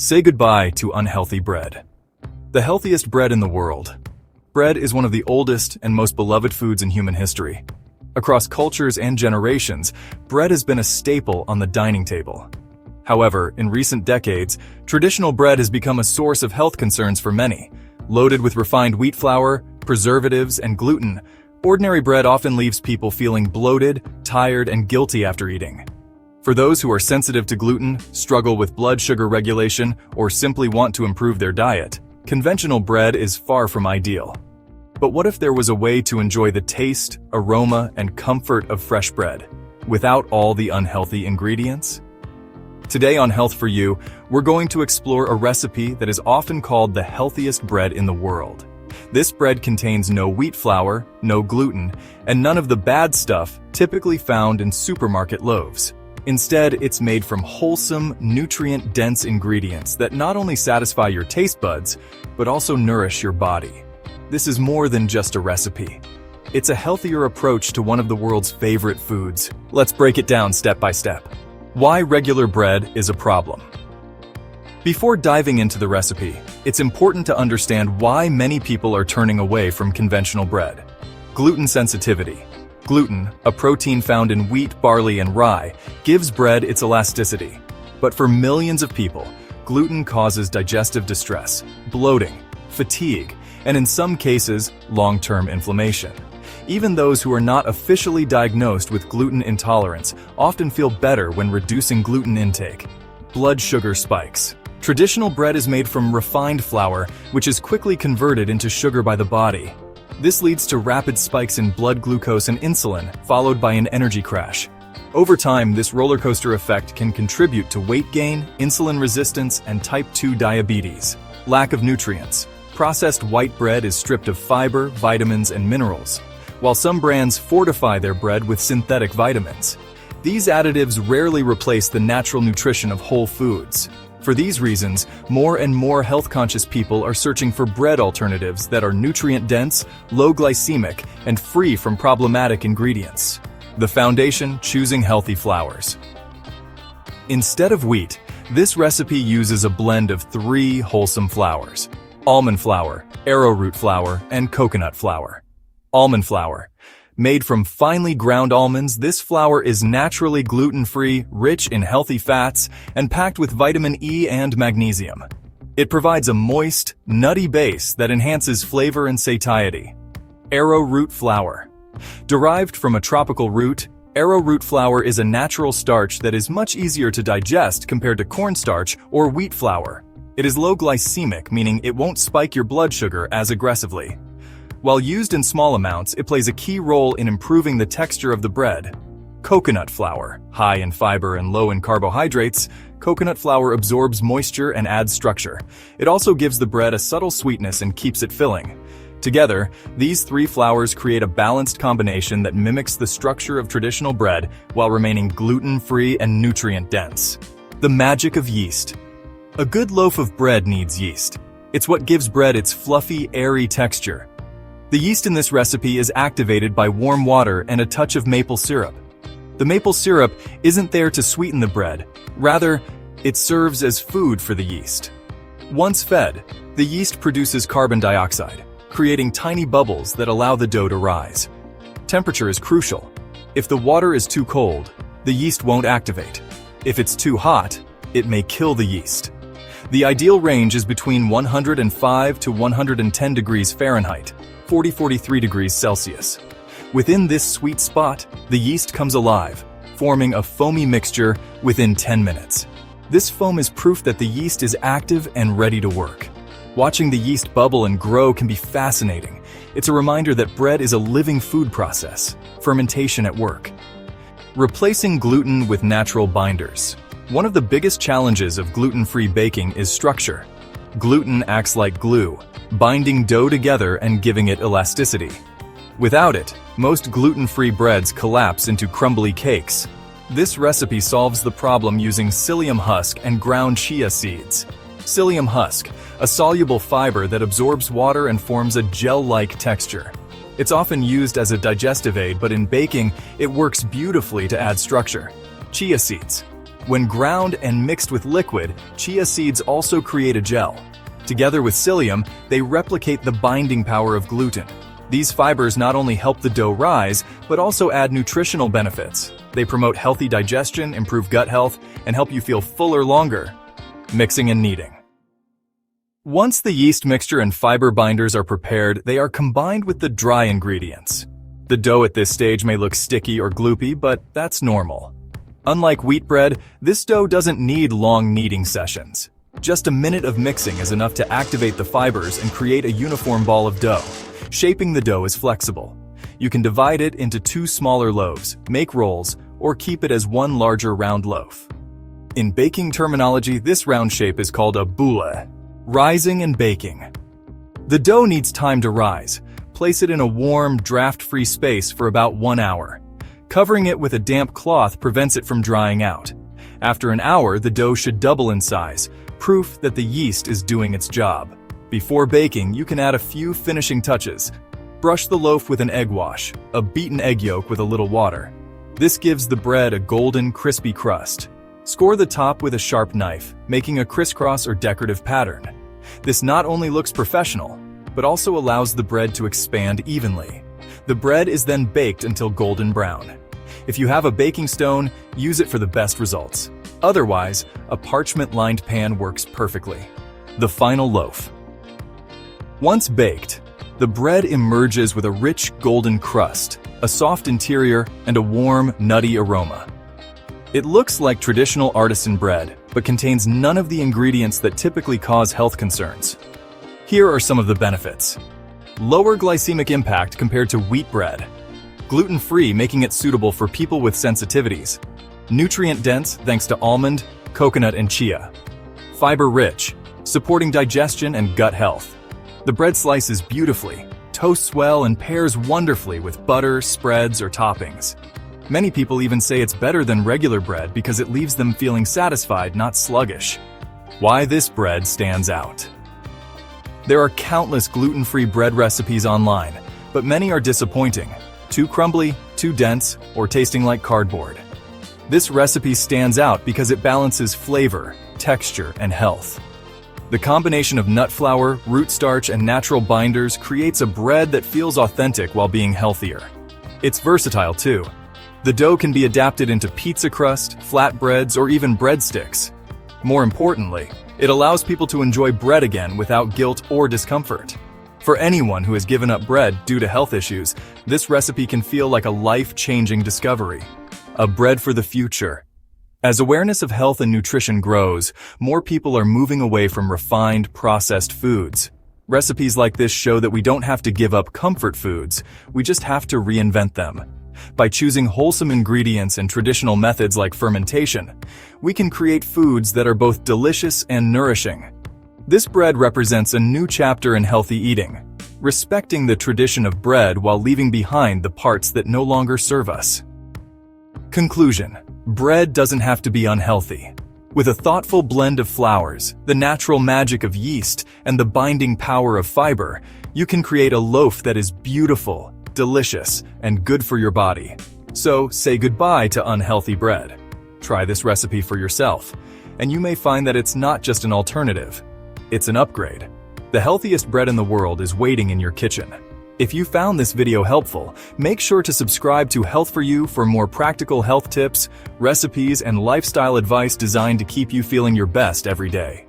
Say goodbye to unhealthy bread. The healthiest bread in the world. Bread is one of the oldest and most beloved foods in human history. Across cultures and generations, bread has been a staple on the dining table. However, in recent decades, traditional bread has become a source of health concerns for many. Loaded with refined wheat flour, preservatives, and gluten, ordinary bread often leaves people feeling bloated, tired, and guilty after eating. For those who are sensitive to gluten, struggle with blood sugar regulation, or simply want to improve their diet, conventional bread is far from ideal. But what if there was a way to enjoy the taste, aroma, and comfort of fresh bread, without all the unhealthy ingredients? Today on Health for You, we're going to explore a recipe that is often called the healthiest bread in the world. This bread contains no wheat flour, no gluten, and none of the bad stuff typically found in supermarket loaves. Instead, it's made from wholesome, nutrient-dense ingredients that not only satisfy your taste buds, but also nourish your body. This is more than just a recipe. It's a healthier approach to one of the world's favorite foods. Let's break it down step by step. Why regular bread is a problem. Before diving into the recipe, it's important to understand why many people are turning away from conventional bread. Gluten sensitivity. Gluten, a protein found in wheat, barley, and rye, gives bread its elasticity. But for millions of people, gluten causes digestive distress, bloating, fatigue, and in some cases, long-term inflammation. Even those who are not officially diagnosed with gluten intolerance often feel better when reducing gluten intake. Blood sugar spikes. Traditional bread is made from refined flour, which is quickly converted into sugar by the body. This leads to rapid spikes in blood glucose and insulin, followed by an energy crash. Over time, this roller coaster effect can contribute to weight gain, insulin resistance, and type 2 diabetes. Lack of nutrients. Processed white bread is stripped of fiber, vitamins, and minerals, while some brands fortify their bread with synthetic vitamins. These additives rarely replace the natural nutrition of whole foods. For these reasons, more and more health-conscious people are searching for bread alternatives that are nutrient-dense, low-glycemic, and free from problematic ingredients. The foundation: choosing healthy flours. Instead of wheat, this recipe uses a blend of 3 wholesome flours: almond flour, arrowroot flour, and coconut flour. Almond flour. Made from finely ground almonds, this flour is naturally gluten-free, rich in healthy fats, and packed with vitamin E and magnesium. It provides a moist, nutty base that enhances flavor and satiety. Arrowroot flour. Derived from a tropical root, arrowroot flour is a natural starch that is much easier to digest compared to cornstarch or wheat flour. It is low glycemic, meaning it won't spike your blood sugar as aggressively. While used in small amounts, it plays a key role in improving the texture of the bread. Coconut flour. High in fiber and low in carbohydrates, coconut flour absorbs moisture and adds structure. It also gives the bread a subtle sweetness and keeps it filling. Together, these 3 flours create a balanced combination that mimics the structure of traditional bread while remaining gluten-free and nutrient-dense. The magic of yeast. A good loaf of bread needs yeast. It's what gives bread its fluffy, airy texture. The yeast in this recipe is activated by warm water and a touch of maple syrup. The maple syrup isn't there to sweeten the bread. Rather, it serves as food for the yeast. Once fed, the yeast produces carbon dioxide, creating tiny bubbles that allow the dough to rise. Temperature is crucial. If the water is too cold, the yeast won't activate. If it's too hot, it may kill the yeast. The ideal range is between 105 to 110 degrees Fahrenheit, 40–43 degrees Celsius. Within this sweet spot, the yeast comes alive, forming a foamy mixture within 10 minutes. This foam is proof that the yeast is active and ready to work. Watching the yeast bubble and grow can be fascinating. It's a reminder that bread is a living food process, fermentation at work. Replacing gluten with natural binders. One of the biggest challenges of gluten-free baking is structure. Gluten acts like glue, binding dough together and giving it elasticity. Without it, most gluten-free breads collapse into crumbly cakes. This recipe solves the problem using psyllium husk and ground chia seeds. Psyllium husk, a soluble fiber that absorbs water and forms a gel-like texture. It's often used as a digestive aid, but in baking, it works beautifully to add structure. Chia seeds. When ground and mixed with liquid, chia seeds also create a gel. Together with psyllium, they replicate the binding power of gluten. These fibers not only help the dough rise, but also add nutritional benefits. They promote healthy digestion, improve gut health, and help you feel fuller longer. Mixing and kneading. Once the yeast mixture and fiber binders are prepared, they are combined with the dry ingredients. The dough at this stage may look sticky or gloopy, but that's normal. Unlike wheat bread, this dough doesn't need long kneading sessions. Just a minute of mixing is enough to activate the fibers and create a uniform ball of dough. Shaping the dough is flexible. You can divide it into 2 smaller loaves, make rolls, or keep it as one larger round loaf. In baking terminology, this round shape is called a boule. Rising and baking. The dough needs time to rise. Place it in a warm, draft-free space for about 1 hour. Covering it with a damp cloth prevents it from drying out. After an hour, the dough should double in size, proof that the yeast is doing its job. Before baking, you can add a few finishing touches. Brush the loaf with an egg wash, a beaten egg yolk with a little water. This gives the bread a golden, crispy crust. Score the top with a sharp knife, making a crisscross or decorative pattern. This not only looks professional, but also allows the bread to expand evenly. The bread is then baked until golden brown. If you have a baking stone, use it for the best results. Otherwise, a parchment-lined pan works perfectly. The final loaf. Once baked, the bread emerges with a rich golden crust, a soft interior, and a warm, nutty aroma. It looks like traditional artisan bread, but contains none of the ingredients that typically cause health concerns. Here are some of the benefits. Lower glycemic impact compared to wheat bread. Gluten-free, making it suitable for people with sensitivities. Nutrient-dense thanks to almond, coconut, and chia. Fiber-rich, supporting digestion and gut health. The bread slices beautifully, toasts well, and pairs wonderfully with butter, spreads, or toppings. Many people even say it's better than regular bread because it leaves them feeling satisfied, not sluggish. Why this bread stands out. There are countless gluten-free bread recipes online, but many are disappointing. Too crumbly, too dense, or tasting like cardboard. This recipe stands out because it balances flavor, texture, and health. The combination of nut flour, root starch, and natural binders creates a bread that feels authentic while being healthier. It's versatile too. The dough can be adapted into pizza crust, flatbreads, or even breadsticks. More importantly, it allows people to enjoy bread again without guilt or discomfort. For anyone who has given up bread due to health issues, this recipe can feel like a life-changing discovery. A bread for the future. As awareness of health and nutrition grows, more people are moving away from refined, processed foods. Recipes like this show that we don't have to give up comfort foods, we just have to reinvent them. By choosing wholesome ingredients and traditional methods like fermentation, we can create foods that are both delicious and nourishing. This bread represents a new chapter in healthy eating, respecting the tradition of bread while leaving behind the parts that no longer serve us. Conclusion: bread doesn't have to be unhealthy. With a thoughtful blend of flours, the natural magic of yeast, and the binding power of fiber, you can create a loaf that is beautiful, delicious, and good for your body. So say goodbye to unhealthy bread. Try this recipe for yourself, and you may find that it's not just an alternative. It's an upgrade. The healthiest bread in the world is waiting in your kitchen. If you found this video helpful, make sure to subscribe to Health for You for more practical health tips, recipes, and lifestyle advice designed to keep you feeling your best every day.